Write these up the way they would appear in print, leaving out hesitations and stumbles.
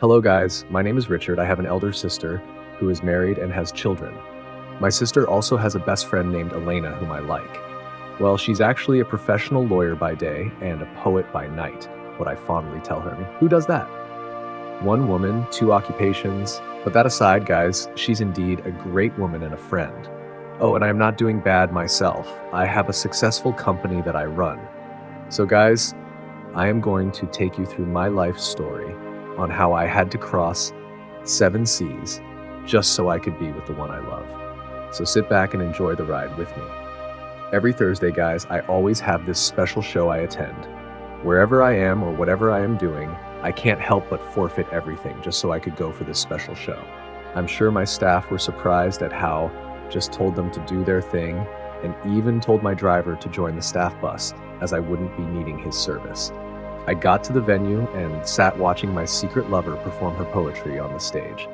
Hello guys, my name is Richard. I have an elder sister who is married and has children. My sister also has a best friend named Elena whom I like. Well, she's actually a professional lawyer by day and a poet by night, what I fondly tell her. Who does that? One woman, two occupations. But that aside, guys, she's indeed a great woman and a friend. Oh, and I'm not doing bad myself. I have a successful company that I run. So guys, I am going to take you through my life story on how I had to cross 7 seas just so I could be with the one I love. So sit back and enjoy the ride with me. Every Thursday, guys, I always have this special show I attend. Wherever I am or whatever I am doing, I can't help but forfeit everything just so I could go for this special show. I'm sure my staff were surprised at how just told them to do their thing and even told my driver to join the staff bus as I wouldn't be needing his service. I got to the venue and sat watching my secret lover perform her poetry on the stage.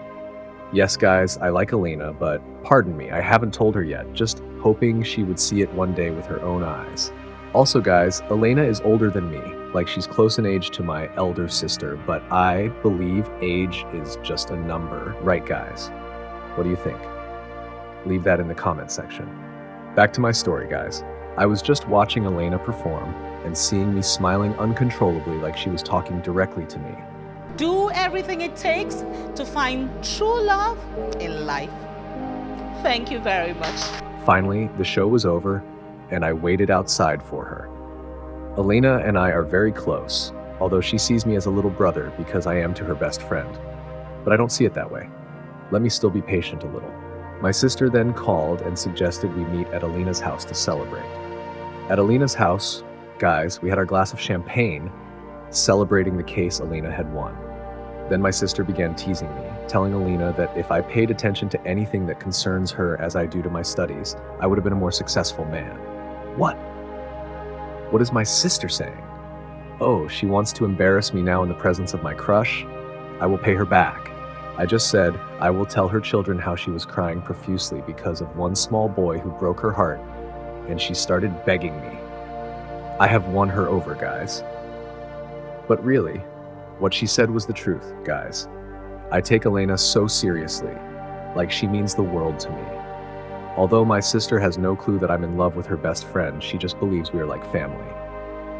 Yes, guys, I like Elena, but pardon me, I haven't told her yet, just hoping she would see it one day with her own eyes. Also, guys, Elena is older than me, like she's close in age to my elder sister, but I believe age is just a number. Right, guys? What do you think? Leave that in the comment section. Back to my story, guys. I was just watching Elena perform and seeing me smiling uncontrollably like she was talking directly to me. Do everything it takes to find true love in life. Thank you very much. Finally, the show was over, and I waited outside for her. Elena and I are very close, although she sees me as a little brother because I am to her best friend. But I don't see it that way. Let me still be patient a little. My sister then called and suggested we meet at Elena's house to celebrate. At Elena's house, guys, we had our glass of champagne, celebrating the case Elena had won. Then my sister began teasing me, telling Elena that if I paid attention to anything that concerns her as I do to my studies, I would have been a more successful man. What? What is my sister saying? Oh, she wants to embarrass me now in the presence of my crush? I will pay her back. I just said I will tell her children how she was crying profusely because of one small boy who broke her heart, and she started begging me. I have won her over, guys. But really, what she said was the truth, guys. I take Elena so seriously, like she means the world to me. Although my sister has no clue that I'm in love with her best friend, she just believes we are like family.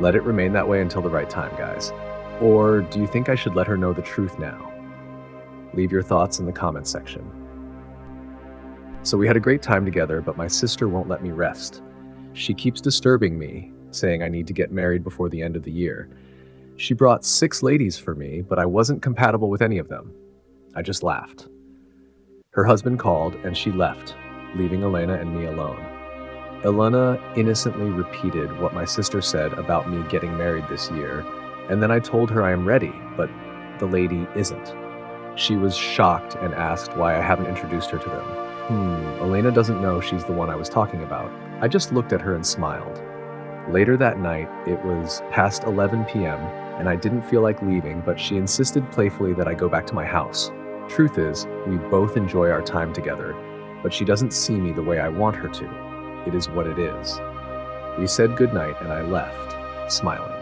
Let it remain that way until the right time, guys. Or do you think I should let her know the truth now? Leave your thoughts in the comments section. So we had a great time together, but my sister won't let me rest. She keeps disturbing me, saying I need to get married before the end of the year. She brought 6 ladies for me, but I wasn't compatible with any of them. I just laughed. Her husband called and she left, leaving Elena and me alone. Elena innocently repeated what my sister said about me getting married this year, and then I told her I am ready, but the lady isn't. She was shocked and asked why I haven't introduced her to them. Elena doesn't know she's the one I was talking about. I just looked at her and smiled. Later that night, it was past 11 p.m., and I didn't feel like leaving, but she insisted playfully that I go back to my house. Truth is, we both enjoy our time together, but she doesn't see me the way I want her to. It is what it is. We said goodnight and I left, smiling.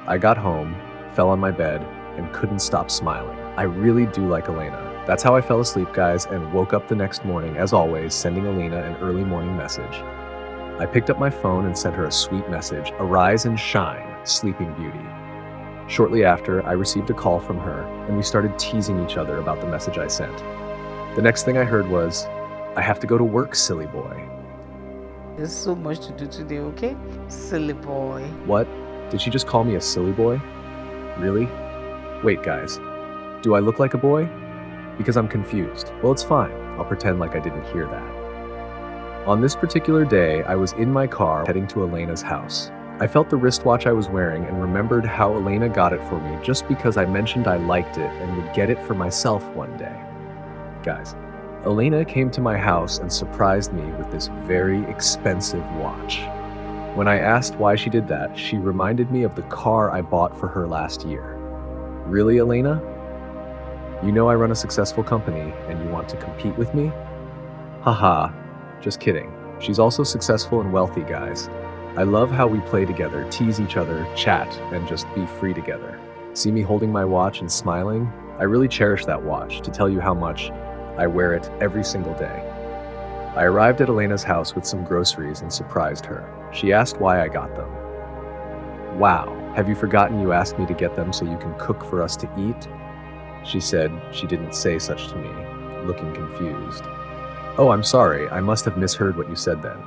I got home, fell on my bed, and couldn't stop smiling. I really do like Elena. That's how I fell asleep, guys, and woke up the next morning, as always, sending Elena an early morning message. I picked up my phone and sent her a sweet message, "Arise and shine, sleeping beauty." Shortly after, I received a call from her, and we started teasing each other about the message I sent. The next thing I heard was, "I have to go to work, silly boy." There's so much to do today, okay? Silly boy. What? Did she just call me a silly boy? Really? Wait, guys. Do I look like a boy? Because I'm confused. Well, it's fine. I'll pretend like I didn't hear that. On this particular day, I was in my car heading to Elena's house. I felt the wristwatch I was wearing and remembered how Elena got it for me just because I mentioned I liked it and would get it for myself one day. Guys, Elena came to my house and surprised me with this very expensive watch. When I asked why she did that, she reminded me of the car I bought for her last year. Really, Elena? You know I run a successful company and you want to compete with me? Haha, just kidding. She's also successful and wealthy, guys. I love how we play together, tease each other, chat, and just be free together. See me holding my watch and smiling? I really cherish that watch, to tell you how much I wear it every single day. I arrived at Elena's house with some groceries and surprised her. She asked why I got them. Wow, have you forgotten you asked me to get them so you can cook for us to eat? She said she didn't say such to me, looking confused. Oh, I'm sorry, I must have misheard what you said then.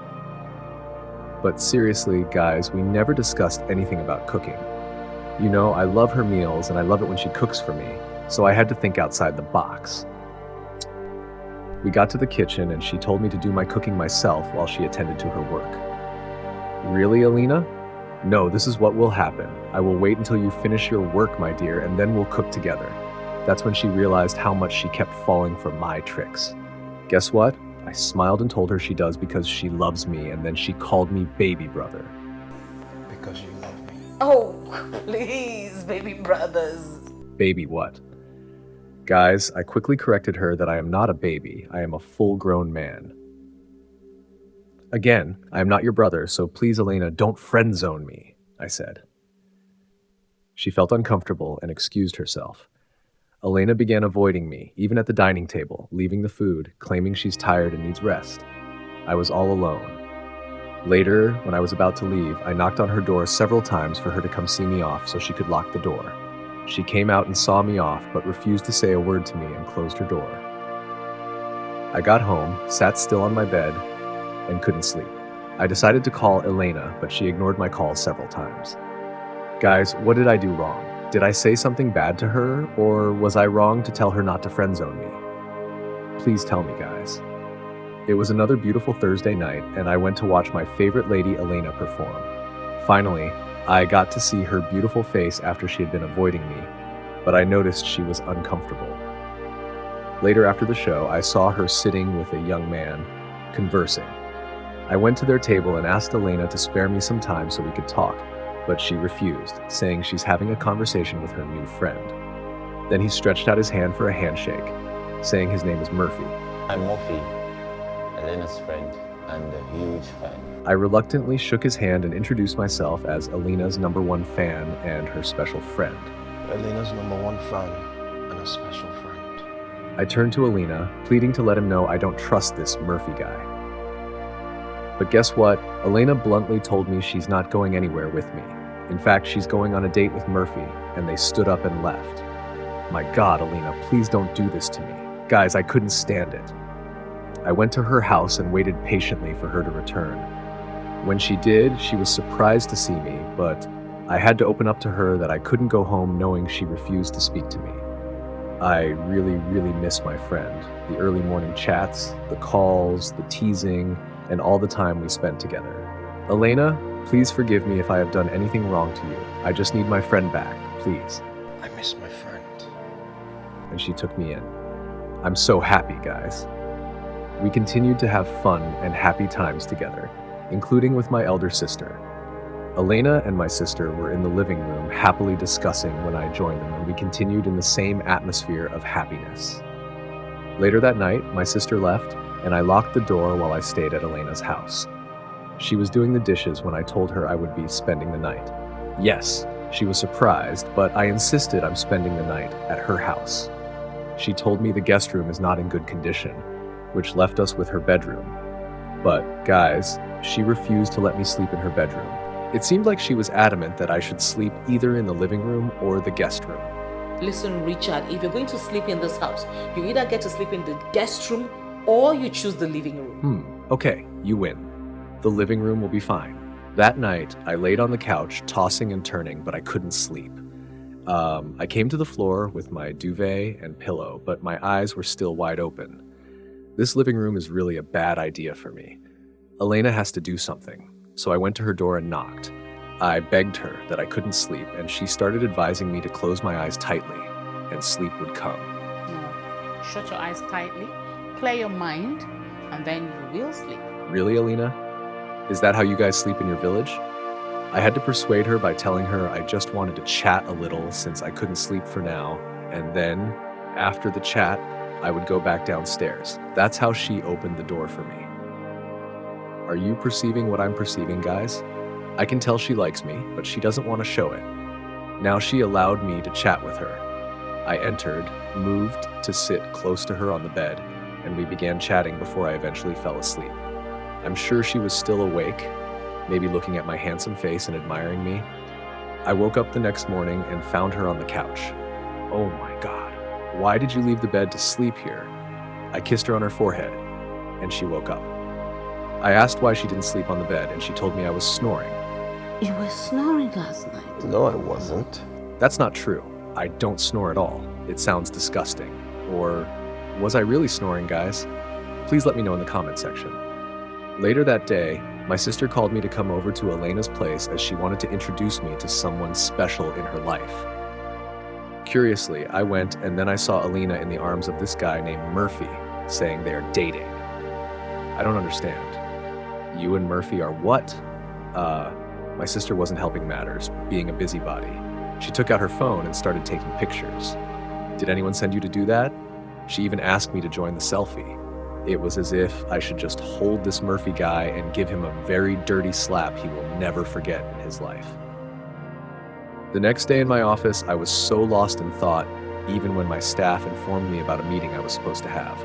But seriously, guys, we never discussed anything about cooking. You know, I love her meals and I love it when she cooks for me, so I had to think outside the box. We got to the kitchen and she told me to do my cooking myself while she attended to her work. Really, Elena? No, this is what will happen. I will wait until you finish your work, my dear, and then we'll cook together. That's when she realized how much she kept falling for my tricks. Guess what? I smiled and told her she does because she loves me, and then she called me baby brother. Because you love me. Oh, please, baby brothers. Baby what? Guys, I quickly corrected her that I am not a baby, I am a full-grown man. Again, I am not your brother, so please, Elena, don't friend-zone me, I said. She felt uncomfortable and excused herself. Elena began avoiding me, even at the dining table, leaving the food, claiming she's tired and needs rest. I was all alone. Later, when I was about to leave, I knocked on her door several times for her to come see me off so she could lock the door. She came out and saw me off, but refused to say a word to me and closed her door. I got home, sat still on my bed, and couldn't sleep. I decided to call Elena, but she ignored my calls several times. Guys, what did I do wrong? Did I say something bad to her, or was I wrong to tell her not to friend-zone me? Please tell me, guys. It was another beautiful Thursday night, and I went to watch my favorite lady, Elena, perform. Finally, I got to see her beautiful face after she had been avoiding me, but I noticed she was uncomfortable. Later after the show, I saw her sitting with a young man, conversing. I went to their table and asked Elena to spare me some time so we could talk, but she refused, saying she's having a conversation with her new friend. Then he stretched out his hand for a handshake, saying his name is Murphy. I'm Murphy, Elena's friend, and a huge fan. I reluctantly shook his hand and introduced myself as Elena's #1 fan and her special friend. Elena's #1 fan and a special friend. I turned to Elena, pleading to let him know I don't trust this Murphy guy. But guess what? Elena bluntly told me she's not going anywhere with me. In fact, she's going on a date with Murphy, and they stood up and left. My God, Elena, please don't do this to me. Guys, I couldn't stand it. I went to her house and waited patiently for her to return. When she did, she was surprised to see me, but I had to open up to her that I couldn't go home knowing she refused to speak to me. I really miss my friend. The early morning chats, the calls, the teasing, and all the time we spent together. Elena, please forgive me if I have done anything wrong to you. I just need my friend back, please. I miss my friend. And she took me in. I'm so happy, guys. We continued to have fun and happy times together, including with my elder sister. Elena and my sister were in the living room happily discussing when I joined them, and we continued in the same atmosphere of happiness. Later that night, my sister left, and I locked the door while I stayed at Elena's house. She was doing the dishes when I told her I would be spending the night. Yes, she was surprised, but I insisted I'm spending the night at her house. She told me the guest room is not in good condition, which left us with her bedroom. But, guys, she refused to let me sleep in her bedroom. It seemed like she was adamant that I should sleep either in the living room or the guest room. Listen, Richard, if you're going to sleep in this house, you either get to sleep in the guest room or you choose the living room. Okay, you win. The living room will be fine. That night, I laid on the couch, tossing and turning, but I couldn't sleep. I came to the floor with my duvet and pillow, but my eyes were still wide open. This living room is really a bad idea for me. Elena has to do something, so I went to her door and knocked. I begged her that I couldn't sleep, and she started advising me to close my eyes tightly, and sleep would come. No, shut your eyes tightly, clear your mind, and then you will sleep. Really, Elena? Is that how you guys sleep in your village? I had to persuade her by telling her I just wanted to chat a little since I couldn't sleep for now, and then, after the chat, I would go back downstairs. That's how she opened the door for me. Are you perceiving what I'm perceiving, guys? I can tell she likes me, but she doesn't want to show it. Now she allowed me to chat with her. I entered, moved to sit close to her on the bed, and we began chatting before I eventually fell asleep. I'm sure she was still awake, maybe looking at my handsome face and admiring me. I woke up the next morning and found her on the couch. Oh my God, why did you leave the bed to sleep here? I kissed her on her forehead, and she woke up. I asked why she didn't sleep on the bed, and she told me I was snoring. You were snoring last night. No, I wasn't. That's not true. I don't snore at all. It sounds disgusting. Or was I really snoring, guys? Please let me know in the comment section. Later that day, my sister called me to come over to Elena's place as she wanted to introduce me to someone special in her life. Curiously, I went and then I saw Elena in the arms of this guy named Murphy, saying they are dating. I don't understand. You and Murphy are what? My sister wasn't helping matters, being a busybody. She took out her phone and started taking pictures. Did anyone send you to do that? She even asked me to join the selfie. It was as if I should just hold this Murphy guy and give him a very dirty slap he will never forget in his life. The next day in my office, I was so lost in thought, even when my staff informed me about a meeting I was supposed to have.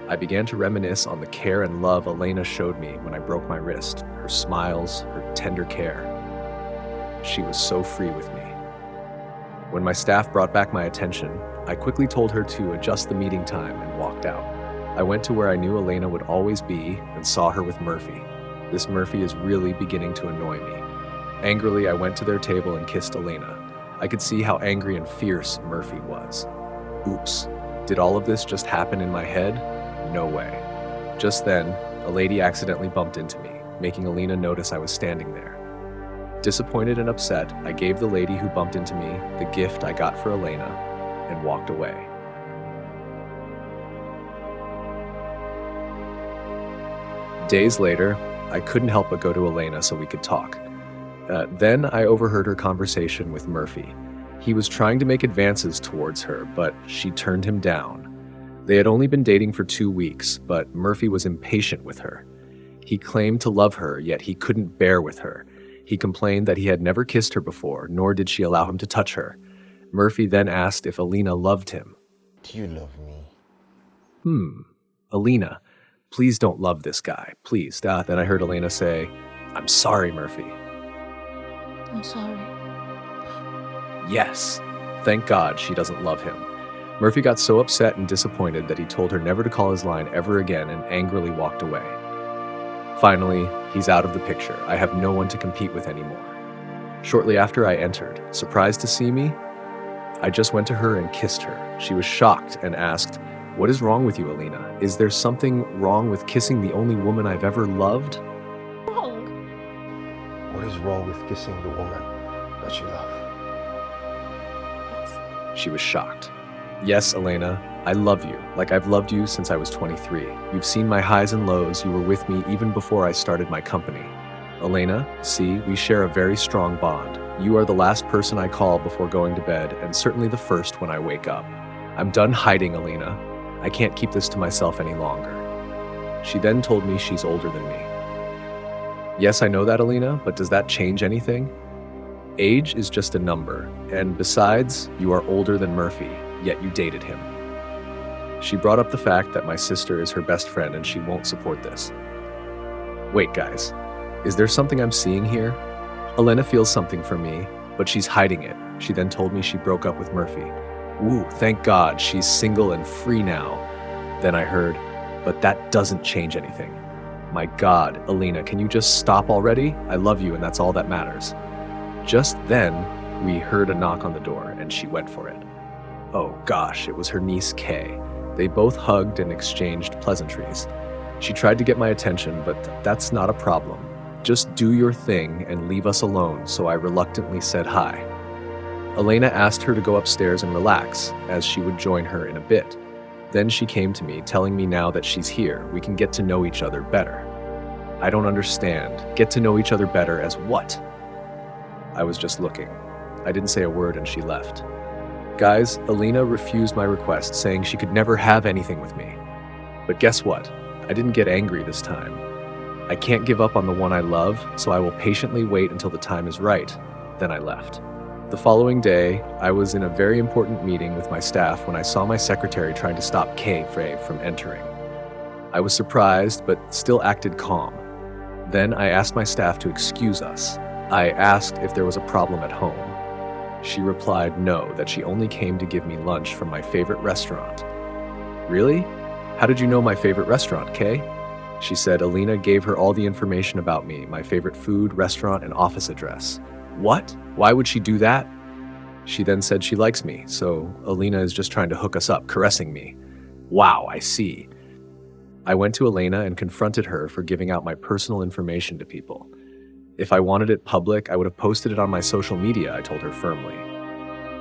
I began to reminisce on the care and love Elena showed me when I broke my wrist, her smiles, her tender care. She was so free with me. When my staff brought back my attention, I quickly told her to adjust the meeting time and walked out. I went to where I knew Elena would always be and saw her with Murphy. This Murphy is really beginning to annoy me. Angrily, I went to their table and kissed Elena. I could see how angry and fierce Murphy was. Oops, did all of this just happen in my head? No way. Just then, a lady accidentally bumped into me, making Elena notice I was standing there. Disappointed and upset, I gave the lady who bumped into me the gift I got for Elena and walked away. Days later, I couldn't help but go to Elena so we could talk. Then I overheard her conversation with Murphy. He was trying to make advances towards her, but she turned him down. They had only been dating for 2 weeks, but Murphy was impatient with her. He claimed to love her, yet he couldn't bear with her. He complained that he had never kissed her before, nor did she allow him to touch her. Murphy then asked if Elena loved him. Do you love me? Elena, please don't love this guy, please. Then I heard Elena say, I'm sorry, Murphy. I'm sorry. Yes. Thank God she doesn't love him. Murphy got so upset and disappointed that he told her never to call his line ever again and angrily walked away. Finally, he's out of the picture. I have no one to compete with anymore. Shortly after I entered, surprised to see me, I just went to her and kissed her. She was shocked and asked, "What is wrong with you, Elena? Is there something wrong with kissing the only woman I've ever loved?" Wrong. What is wrong with kissing the woman that you love? She was shocked. Yes, Elena, I love you, like I've loved you since I was 23. You've seen my highs and lows. You were with me even before I started my company. Elena, see, we share a very strong bond. You are the last person I call before going to bed, and certainly the first when I wake up. I'm done hiding, Elena. I can't keep this to myself any longer. She then told me she's older than me. Yes, I know that, Elena, but does that change anything? Age is just a number, and besides, you are older than Murphy, yet you dated him. She brought up the fact that my sister is her best friend and she won't support this. Wait, guys, is there something I'm seeing here? Elena feels something for me, but she's hiding it. She then told me she broke up with Murphy. Ooh, thank God, she's single and free now. Then I heard, but that doesn't change anything. My God, Elena, can you just stop already? I love you and that's all that matters. Just then, we heard a knock on the door and she went for it. Oh gosh, it was her niece Kay. They both hugged and exchanged pleasantries. She tried to get my attention, but that's not a problem. Just do your thing and leave us alone, so I reluctantly said hi. Elena asked her to go upstairs and relax, as she would join her in a bit. Then she came to me, telling me now that she's here, we can get to know each other better. I don't understand. Get to know each other better as what? I was just looking. I didn't say a word and she left. Guys, Elena refused my request, saying she could never have anything with me. But guess what? I didn't get angry this time. I can't give up on the one I love, so I will patiently wait until the time is right. Then I left. The following day, I was in a very important meeting with my staff when I saw my secretary trying to stop Kay from entering. I was surprised, but still acted calm. Then I asked my staff to excuse us. I asked if there was a problem at home. She replied no, that she only came to give me lunch from my favorite restaurant. Really? How did you know my favorite restaurant, Kay? She said Elena gave her all the information about me, my favorite food, restaurant, and office address. What? Why would she do that? She then said she likes me, so Elena is just trying to hook us up, caressing me. Wow, I see. I went to Elena and confronted her for giving out my personal information to people. If I wanted it public, I would have posted it on my social media, I told her firmly.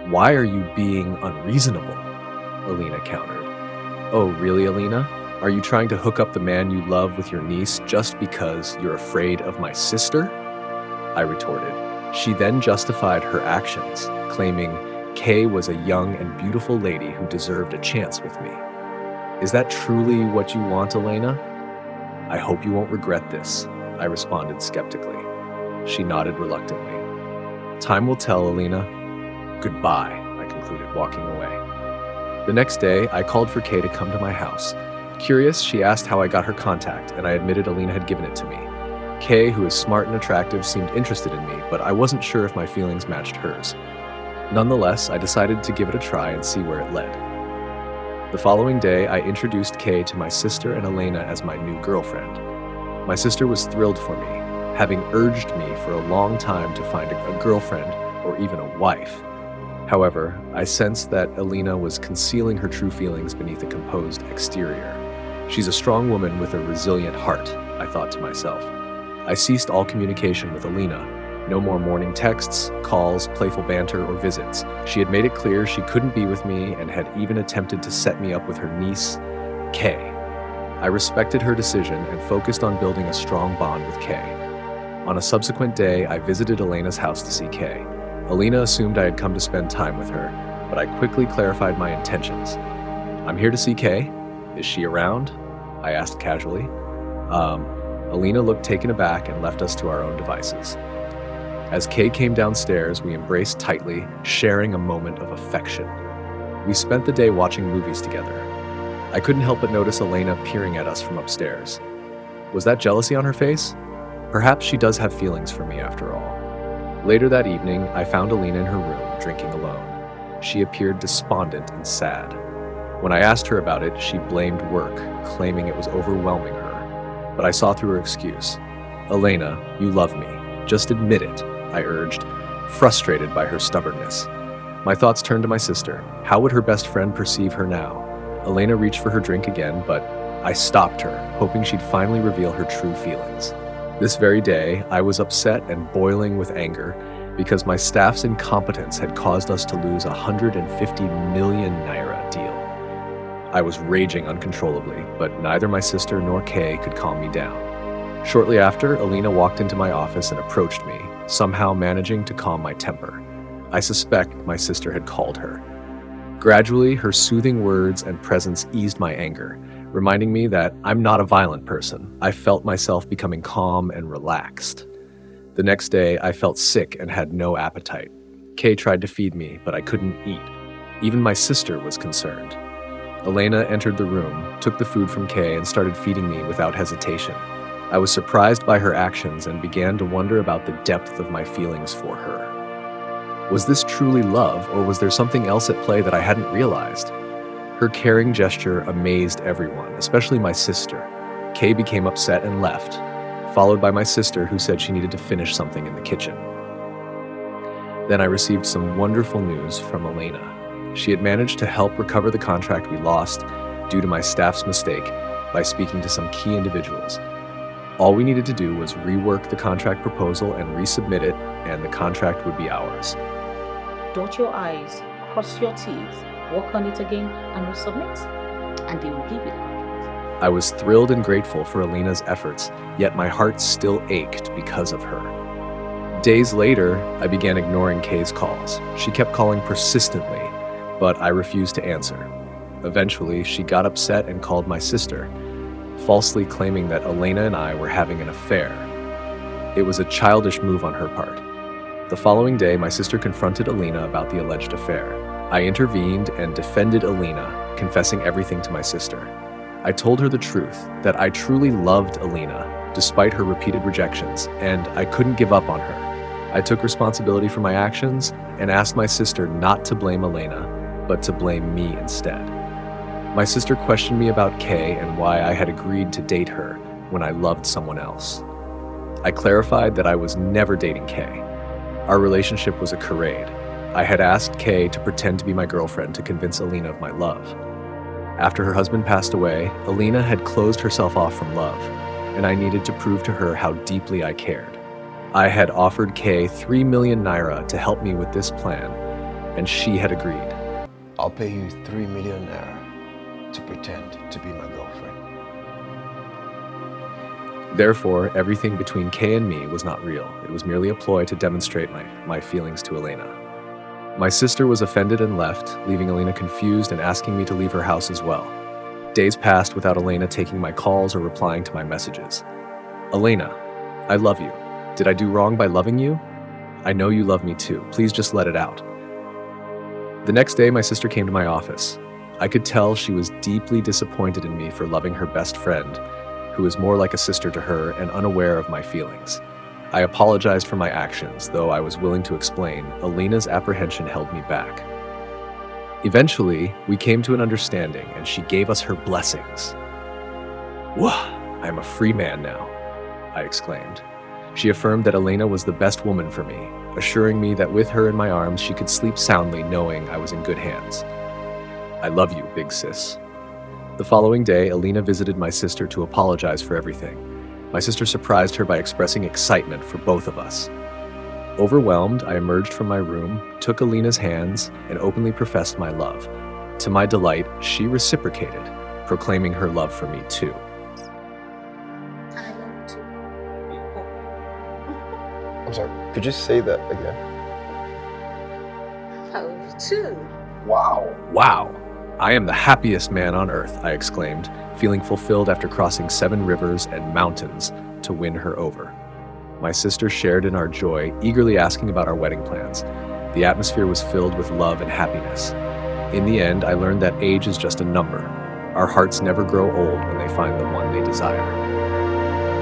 Why are you being unreasonable? Elena countered. Oh, really, Elena? Are you trying to hook up the man you love with your niece just because you're afraid of my sister? I retorted. She then justified her actions, claiming Kay was a young and beautiful lady who deserved a chance with me. Is that truly what you want, Elena? I hope you won't regret this, I responded skeptically. She nodded reluctantly. Time will tell, Elena. Goodbye, I concluded, walking away. The next day, I called for Kay to come to my house. Curious, she asked how I got her contact, and I admitted Elena had given it to me. Kay, who is smart and attractive, seemed interested in me, but I wasn't sure if my feelings matched hers. Nonetheless, I decided to give it a try and see where it led. The following day, I introduced Kay to my sister and Elena as my new girlfriend. My sister was thrilled for me, having urged me for a long time to find a girlfriend or even a wife. However, I sensed that Elena was concealing her true feelings beneath a composed exterior. She's a strong woman with a resilient heart, I thought to myself. I ceased all communication with Elena. No more morning texts, calls, playful banter, or visits. She had made it clear she couldn't be with me and had even attempted to set me up with her niece, Kay. I respected her decision and focused on building a strong bond with Kay. On a subsequent day, I visited Elena's house to see Kay. Elena assumed I had come to spend time with her, but I quickly clarified my intentions. I'm here to see Kay. Is she around? I asked casually. Elena looked taken aback and left us to our own devices. As Kay came downstairs, we embraced tightly, sharing a moment of affection. We spent the day watching movies together. I couldn't help but notice Elena peering at us from upstairs. Was that jealousy on her face? Perhaps she does have feelings for me after all. Later that evening, I found Elena in her room, drinking alone. She appeared despondent and sad. When I asked her about it, she blamed work, claiming it was overwhelming her. But I saw through her excuse. Elena, you love me. Just admit it, I urged, frustrated by her stubbornness. My thoughts turned to my sister. How would her best friend perceive her now? Elena reached for her drink again, but I stopped her, hoping she'd finally reveal her true feelings. This very day, I was upset and boiling with anger because my staff's incompetence had caused us to lose a 150 million naira deal. I was raging uncontrollably, but neither my sister nor Kay could calm me down. Shortly after, Elena walked into my office and approached me, somehow managing to calm my temper. I suspect my sister had called her. Gradually, her soothing words and presence eased my anger, reminding me that I'm not a violent person. I felt myself becoming calm and relaxed. The next day, I felt sick and had no appetite. Kay tried to feed me, but I couldn't eat. Even my sister was concerned. Elena entered the room, took the food from Kay, and started feeding me without hesitation. I was surprised by her actions and began to wonder about the depth of my feelings for her. Was this truly love, or was there something else at play that I hadn't realized? Her caring gesture amazed everyone, especially my sister. Kay became upset and left, followed by my sister, who said she needed to finish something in the kitchen. Then I received some wonderful news from Elena. She had managed to help recover the contract we lost due to my staff's mistake by speaking to some key individuals. All we needed to do was rework the contract proposal and resubmit it, and the contract would be ours. Dot your I's, cross your T's, work on it again, and resubmit, and they will give you the contract. I was thrilled and grateful for Elena's efforts, yet my heart still ached because of her. Days later, I began ignoring Kay's calls. She kept calling persistently, but I refused to answer. Eventually, she got upset and called my sister, falsely claiming that Elena and I were having an affair. It was a childish move on her part. The following day, my sister confronted Elena about the alleged affair. I intervened and defended Elena, confessing everything to my sister. I told her the truth, that I truly loved Elena, despite her repeated rejections, and I couldn't give up on her. I took responsibility for my actions and asked my sister not to blame Elena, but to blame me instead. My sister questioned me about Kay and why I had agreed to date her when I loved someone else. I clarified that I was never dating Kay. Our relationship was a charade. I had asked Kay to pretend to be my girlfriend to convince Elena of my love. After her husband passed away, Elena had closed herself off from love, and I needed to prove to her how deeply I cared. I had offered Kay 3 million naira to help me with this plan, and she had agreed. I'll pay you 3 million naira to pretend to be my girlfriend. Therefore, everything between Kay and me was not real. It was merely a ploy to demonstrate my feelings to Elena. My sister was offended and left, leaving Elena confused and asking me to leave her house as well. Days passed without Elena taking my calls or replying to my messages. Elena, I love you. Did I do wrong by loving you? I know you love me too. Please just let it out. The next day, my sister came to my office. I could tell she was deeply disappointed in me for loving her best friend, who is more like a sister to her and unaware of my feelings. I apologized for my actions, though I was willing to explain. Elena's apprehension held me back. Eventually, we came to an understanding, and she gave us her blessings. "Wah, I am a free man now," I exclaimed. She affirmed that Elena was the best woman for me, assuring me that with her in my arms, she could sleep soundly knowing I was in good hands. I love you, big sis. The following day, Elena visited my sister to apologize for everything. My sister surprised her by expressing excitement for both of us. Overwhelmed, I emerged from my room, took Elena's hands, and openly professed my love. To my delight, she reciprocated, proclaiming her love for me too. I love you too. I'm sorry, could you say that again? I love you too. Wow. Wow! I am the happiest man on earth, I exclaimed, feeling fulfilled after crossing 7 rivers and mountains to win her over. My sister shared in our joy, eagerly asking about our wedding plans. The atmosphere was filled with love and happiness. In the end, I learned that age is just a number. Our hearts never grow old when they find the one they desire.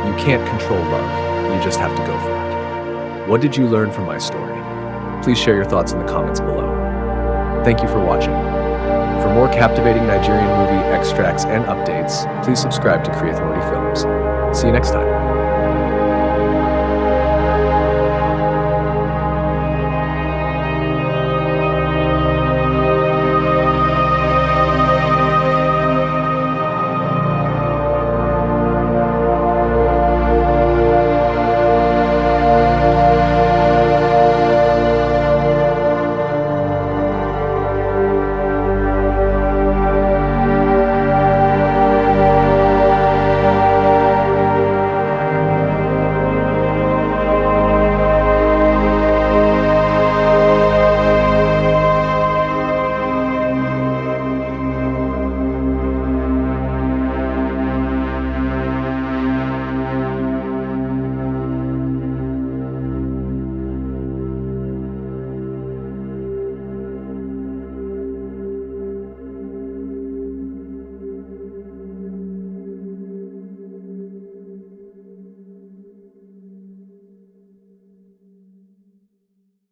You can't control love, you just have to go for it. What did you learn from my story? Please share your thoughts in the comments below. Thank you for watching. For more captivating Nigerian movie extracts and updates, please subscribe to Creathority Films. See you next time.